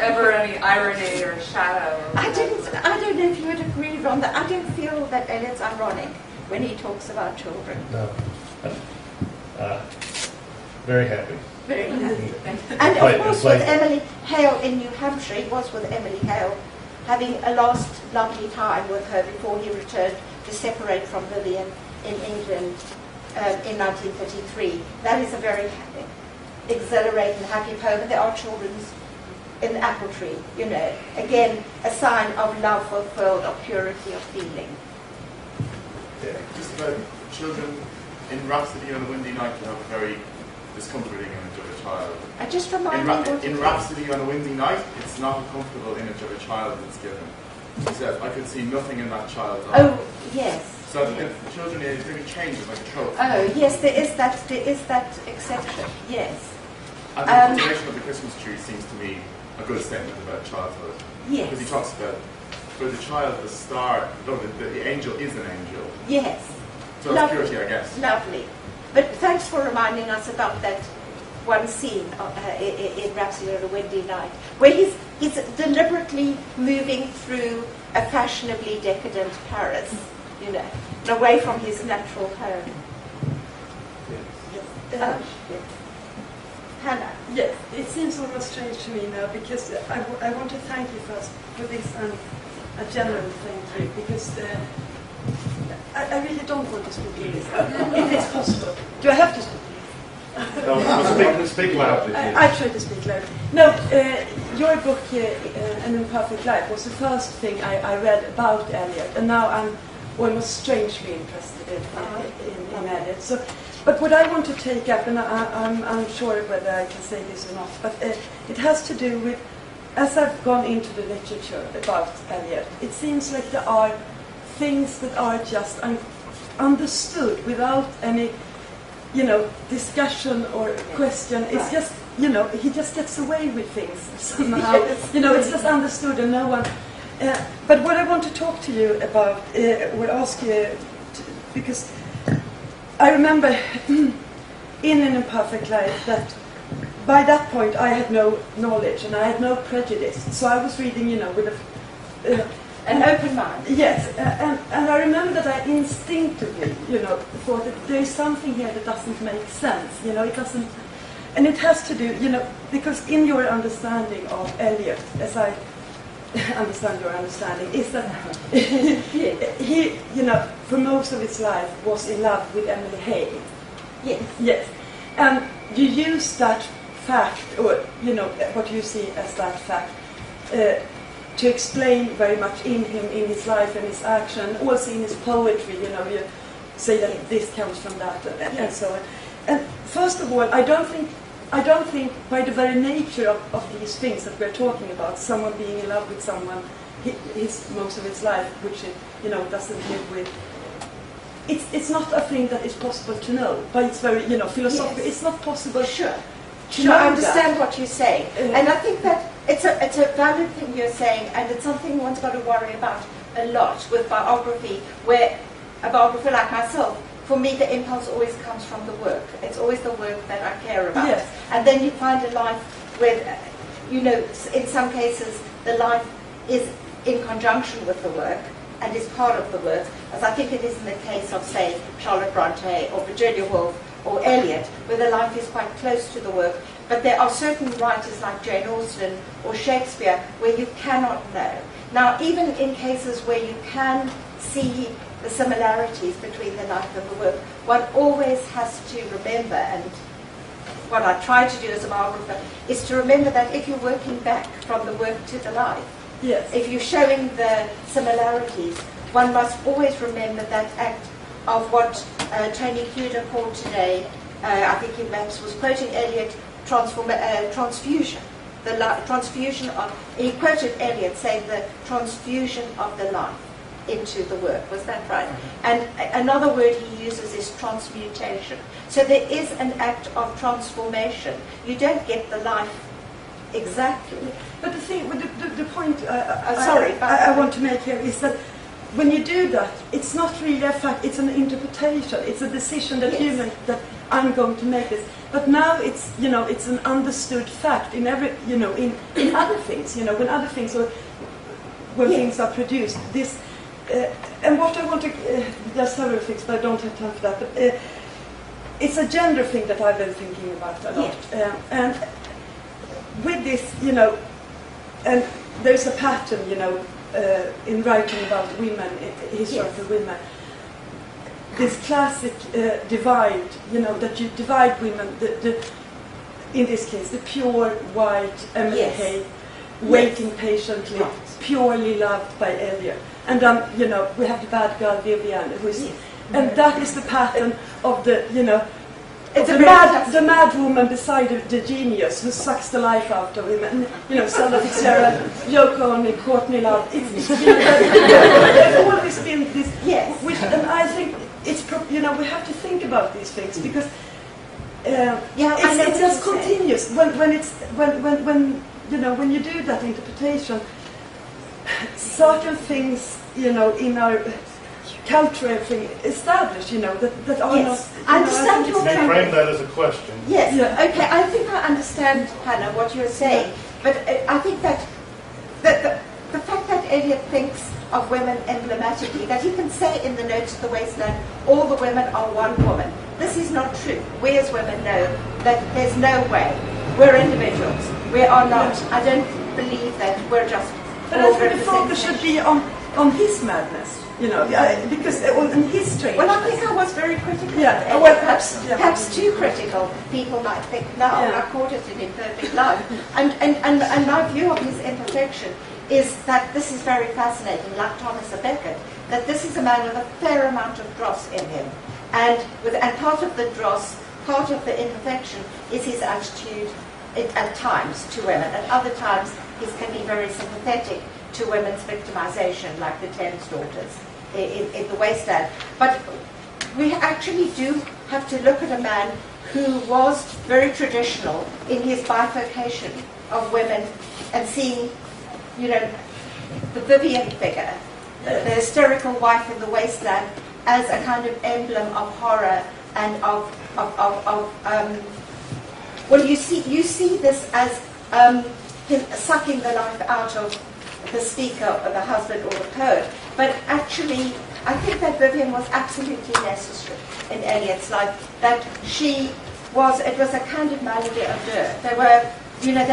ever any irony or shadow. I don't know if you would agree, Ron, that I don't feel that Eliot's ironic when he talks about children. No. Very happy. Very happy. And of course, with Emily Hale in New Hampshire, he was with Emily Hale, having a last lovely time with her before he returned to separate from Vivian in England in 1933. That is a very exhilarating, happy poem. And there are children's in the apple tree, again, a sign of love fulfilled, of purity of feeling. Yeah, just about children in Rhapsody on a Windy Night, you have a very discomforting image of a child. Just remind me in Rhapsody on a Windy Night, it's not a comfortable image of a child that's given. She says, I could see nothing in that child's eyes. Oh, yes. So the children, it really changes like a trope. Oh, yes, there is that exception, yes. And the cultivation of the Christmas tree seems to me a good statement about childhood. Yes. Because he talks about, for the child, the star, the angel is an angel. Yes. So that's purity, I guess. Lovely. But thanks for reminding us about that one scene in Rhapsody on a Windy Night, where he's deliberately moving through a fashionably decadent Paris, and away from his natural home. Yes. Hannah. Yes, it seems almost strange to me now, because I want to thank you first for this and a general thank you, because I really don't want to speak English, if it's possible. Do I have to speak English? No, speak loudly. I try to speak loudly. No, your book, An Imperfect Life, was the first thing I read about Eliot, and now I'm almost strangely interested in Eliot. So, but what I want to take up, and I'm unsure whether I can say this or not, but it has to do with, as I've gone into the literature about Eliot, it seems like there are things that are just understood without any, discussion or question. It's just, he just gets away with things somehow. Yes. It's just understood and no one. But what I want to talk to you about, or ask you, because I remember in An Imperfect Life that by that point I had no knowledge and I had no prejudice. So I was reading, with an open mind. Yes, and I remember that I instinctively, thought that there is something here that doesn't make sense. It doesn't, and it has to do, because in your understanding of Eliot, as I understand your understanding, is that he, for most of his life was in love with Emily Hale. Yes. Yes, and you use that fact, or what you see as that fact, to explain very much in him, in his life and his action, also in his poetry. You say that this comes from that, and so on. And first of all, I don't think by the very nature of these things that we're talking about, someone being in love with someone, his most of his life, which it, doesn't live with. It's not a thing that is possible to know, but it's very philosophical. Yes. It's not possible. Sure. Sure, I understand what you're saying. And I think that it's a valid thing you're saying, and it's something one's got to worry about a lot with biography, where a biographer like myself, for me the impulse always comes from the work. It's always the work that I care about. Yes. And then you find a life where, you know, in some cases the life is in conjunction with the work and is part of the work, as I think it is in the case of, say, Charlotte Bronte or Virginia Woolf or Eliot, where the life is quite close to the work. But there are certain writers like Jane Austen or Shakespeare where you cannot know. Now, even in cases where you can see the similarities between the life and the work, one always has to remember, and what I try to do as a biographer, is to remember that if you're working back from the work to the life, Yes. if you're showing the similarities, one must always remember that act of what Tony Cluder called today, I think he perhaps was quoting Eliot, transfusion. Transfusion of, he quoted Eliot saying the transfusion of the life into the work. Was that right? And another word he uses is transmutation. So there is an act of transformation. You don't get the life exactly. But the thing, the point sorry, I want to make here is that when you do that, it's not really a fact, it's an interpretation, it's a decision that you make, that I'm going to make this. But now it's, you know, it's an understood fact in every, you know, in other things, you know, when other things, or when things are produced. This, and what I want to, there's several things, but I don't have time for that. But it's a gender thing that I've been thinking about a lot. And with this, you know, and there's a pattern, you know, in writing about women, historical women, this classic divide, you know, that you divide women, in this case, the pure white Emily Hay, waiting patiently, purely loved by Eliot. And then, you know, we have the bad girl Vivian, who is, and that is the pattern of the, you know, it's the mad woman beside the genius who sucks the life out of him. And, you know, Stella Fitzgerald, Yoko Ono, Courtney Love. It's there's always been this. Yes. Which, and I think it's, you know, we have to think about these things because it's just continuous. When you know, when you do that interpretation, certain things, you know, in our cultural thing established, you know, that are not. I understand your May frame that as a question. Yes. Okay. I think I understand, Hannah, what you're saying, but I think that the fact that Eliot thinks of women emblematically, that he can say in the Notes of the Wasteland, all the women are one woman. This is not true. We as women know that there's no way. We're individuals. We are not. I don't believe that we're just. But I think the focus should be on his madness. You know, because in his strange. Well, I think I was very critical. Yeah, well, perhaps too critical. People might think now. I called it an imperfect love, and my view of his imperfection is that this is very fascinating. Like Thomas à Becket, that this is a man with a fair amount of dross in him, and part of the dross, part of the imperfection, is his attitude at times to women. At other times, he can be very sympathetic to women's victimization, like the Thames daughters in the Wasteland. But we actually do have to look at a man who was very traditional in his bifurcation of women and seeing, you know, the Vivian figure, the hysterical wife in the Wasteland, as a kind of emblem of horror and well, you see this as him sucking the life out of the speaker or the husband or the poet. But actually, I think that Vivian was absolutely necessary in Eliot's life, that it was a kind of maladie of deux. They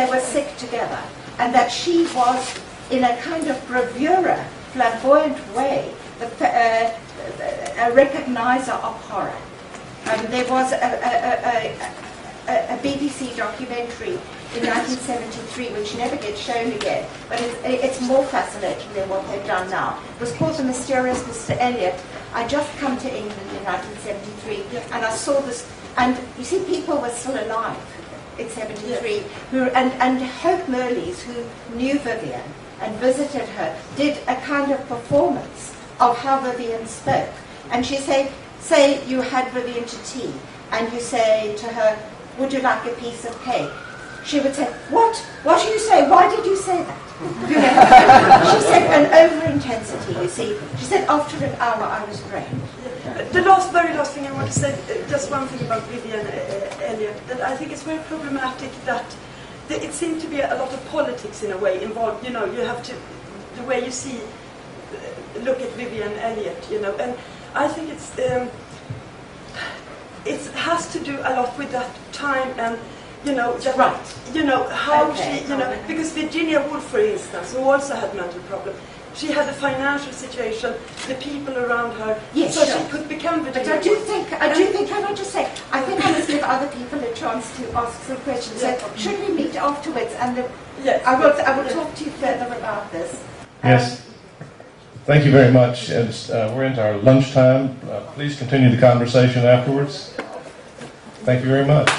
were sick together, and that she was, in a kind of bravura, flamboyant way, a recognizer of horror. There was a BBC documentary in 1973, which never gets shown again, but it's more fascinating than what they've done now. It was called The Mysterious Mr. Eliot. I just come to England in 1973, and I saw this, and you see, people were still alive in 73, and Hope Merleys, who knew Vivian and visited her, did a kind of performance of how Vivian spoke. And she say you had Vivian to tea, and you say to her, would you like a piece of cake? She would say, what? What do you say? Why did you say that? You know, she said an over-intensity, you see. She said after an hour I was drained. The very last thing I want to say, just one thing about Vivian Eliot, that I think it's very problematic that it seemed to be a lot of politics in a way involved. You know, you have to, the way you see, look at Vivian Eliot, you know, and I think it has to do a lot with that time and, you know, that, Right. you know, how Okay. she, you know, because Virginia Woolf, for instance, who also had mental problems, she had a financial situation, the people around her, Yes, so sure. she could become But Virginia I do Woolf. think, can I just say, I think I must give other people a chance to ask some questions. So should we meet afterwards? And Yes. I will talk to you further about this. Yes. Thank you very much. We're into our lunchtime. Please continue the conversation afterwards. Thank you very much.